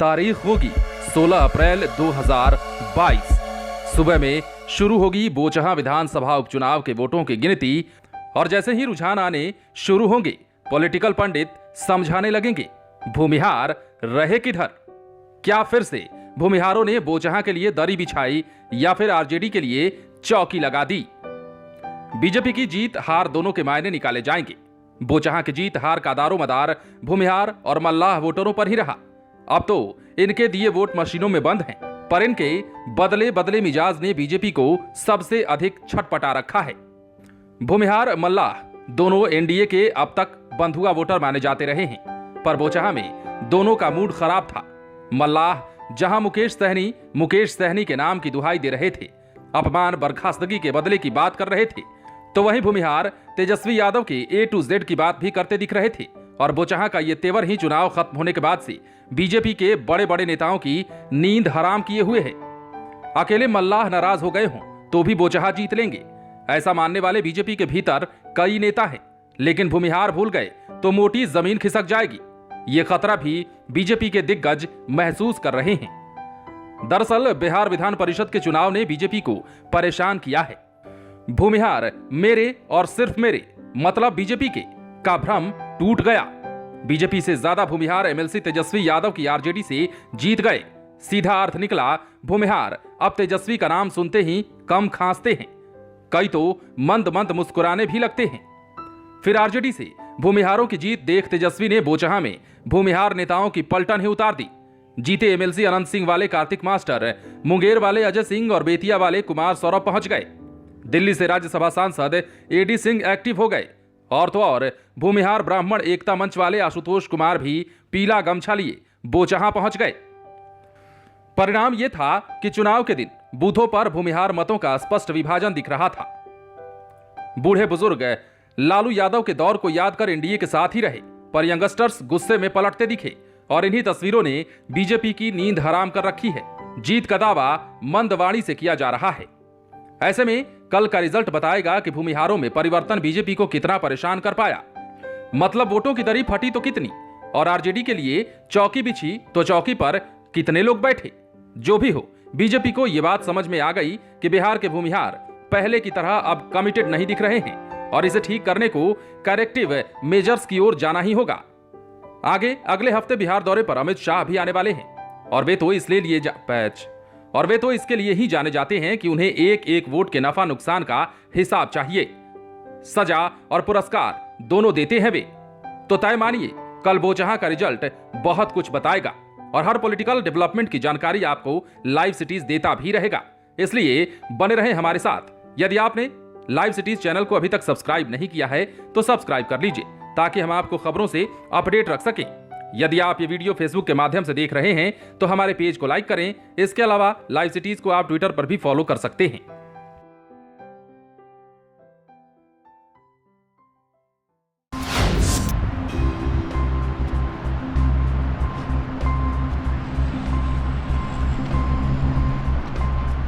तारीख होगी 16 अप्रैल 2022। सुबह में शुरू होगी बोचहां विधानसभा उपचुनाव के वोटों की गिनती और जैसे ही रुझान आने शुरू होंगे, पॉलिटिकल पंडित समझाने लगेंगे भूमिहार रहे किधर। क्या फिर से भूमिहारों ने बोचहां के लिए दरी बिछाई या फिर आरजेडी के लिए चौकी लगा दी? बीजेपी की जीत हार दोनों के मायने निकाले जाएंगे। बोचहां की जीत हार का दारोमदार भूमिहार और मल्लाह वोटरों पर ही रहा। अब तो इनके दिए वोट मशीनों में बंद हैं, पर इनके बदले बदले मिजाज ने बीजेपी को सबसे अधिक छटपटा रखा है। भूमिहार मल्लाह दोनों एनडीए के अब तक बंधुआ वोटर माने जाते रहे हैं, पर बोचहां में दोनों का मूड खराब था। मल्लाह जहां मुकेश सहनी के नाम की दुहाई दे रहे थे, अपमान बर्खास्तगी के बदले की बात कर रहे थे, तो वहीं भूमिहार तेजस्वी यादव के A to Z की बात भी करते दिख रहे थे। और बोचहां का ये तेवर ही चुनाव खत्म होने के बाद से बीजेपी के बड़े बड़े नेताओं की नींद हराम किए हुए है। अकेले मल्लाह नाराज हो गए हों तो भी बोचहां जीत लेंगे, ऐसा मानने वाले बीजेपी के भीतर कई नेता हैं। लेकिन भूमिहार भूल गए तो मोटी जमीन खिसक जाएगी, ये खतरा भी बीजेपी के दिग्गज महसूस कर रहे हैं। दरअसल बिहार विधान परिषद के चुनाव ने बीजेपी को परेशान किया है। भूमिहार मेरे और सिर्फ मेरे मतलब बीजेपी के का भ्रम टूट गया। बीजेपी से ज्यादा भूमिहार एमएलसी तेजस्वी यादव की आरजेडी से जीत गए। सीधा अर्थ निकला, भूमिहार अब तेजस्वी का नाम सुनते ही कम खांसते हैं, कई तो मंद मंद मुस्कुराने भी लगते हैं। फिर आरजेडी से भूमिहारों की जीत देख तेजस्वी ने बोचहां में भूमिहार नेताओं की पलटन ही उतार दी। जीते एमएलसी अनंत सिंह वाले कार्तिक मास्टर, मुंगेर वाले अजय सिंह और बेतिया वाले कुमार सौरभ पहुंच गए। दिल्ली से राज्यसभा सांसद एडी सिंह एक्टिव हो गए। और तो और भूमिहार ब्राह्मण एकता मंच वाले आशुतोष कुमार भी पीला गमछा लिए बोचहां पहुंच गए। परिणाम यह था कि चुनाव के दिन बूथों पर भूमिहार मतों का स्पष्ट विभाजन दिख रहा था। बूढ़े बुजुर्ग लालू यादव के दौर को याद कर एनडीए के साथ ही रहे, पर यंगस्टर्स गुस्से में पलटते दिखे और इन्हीं तस्वीरों ने बीजेपी की नींद हराम कर रखी है। जीत का दावा मंदवाणी से किया जा रहा है। ऐसे में कल का रिजल्ट बताएगा कि भूमिहारों में परिवर्तन बीजेपी को कितना परेशान कर पाया। मतलब वोटों की दरी फटी तो कितनी, और आरजेडी के लिए चौकी बिछी तो चौकी पर कितने लोग बैठे। जो भी हो, बीजेपी को यह बात समझ में आ गई कि बिहार के भूमिहार पहले की तरह अब कमिटेड नहीं दिख रहे हैं और इसे ठीक करने को करेक्टिव मेजर्स की ओर जाना ही होगा। आगे अगले हफ्ते बिहार दौरे पर अमित शाह भी आने वाले हैं और वे तो इसके लिए ही जाने जाते हैं कि उन्हें एक एक वोट के नफा नुकसान का हिसाब चाहिए। सजा और पुरस्कार दोनों देते हैं वे। तो तय मानिए, कल बोचहां का रिजल्ट बहुत कुछ बताएगा और हर पॉलिटिकल डेवलपमेंट की जानकारी आपको लाइव सिटीज देता भी रहेगा। इसलिए बने रहें हमारे साथ। यदि आपने लाइव सिटीज चैनल को अभी तक सब्सक्राइब नहीं किया है तो सब्सक्राइब कर लीजिए, ताकि हम आपको खबरों से अपडेट रख सकें। यदि आप ये वीडियो फेसबुक के माध्यम से देख रहे हैं तो हमारे पेज को लाइक करें। इसके अलावा लाइव सिटीज को आप ट्विटर पर भी फॉलो कर सकते हैं।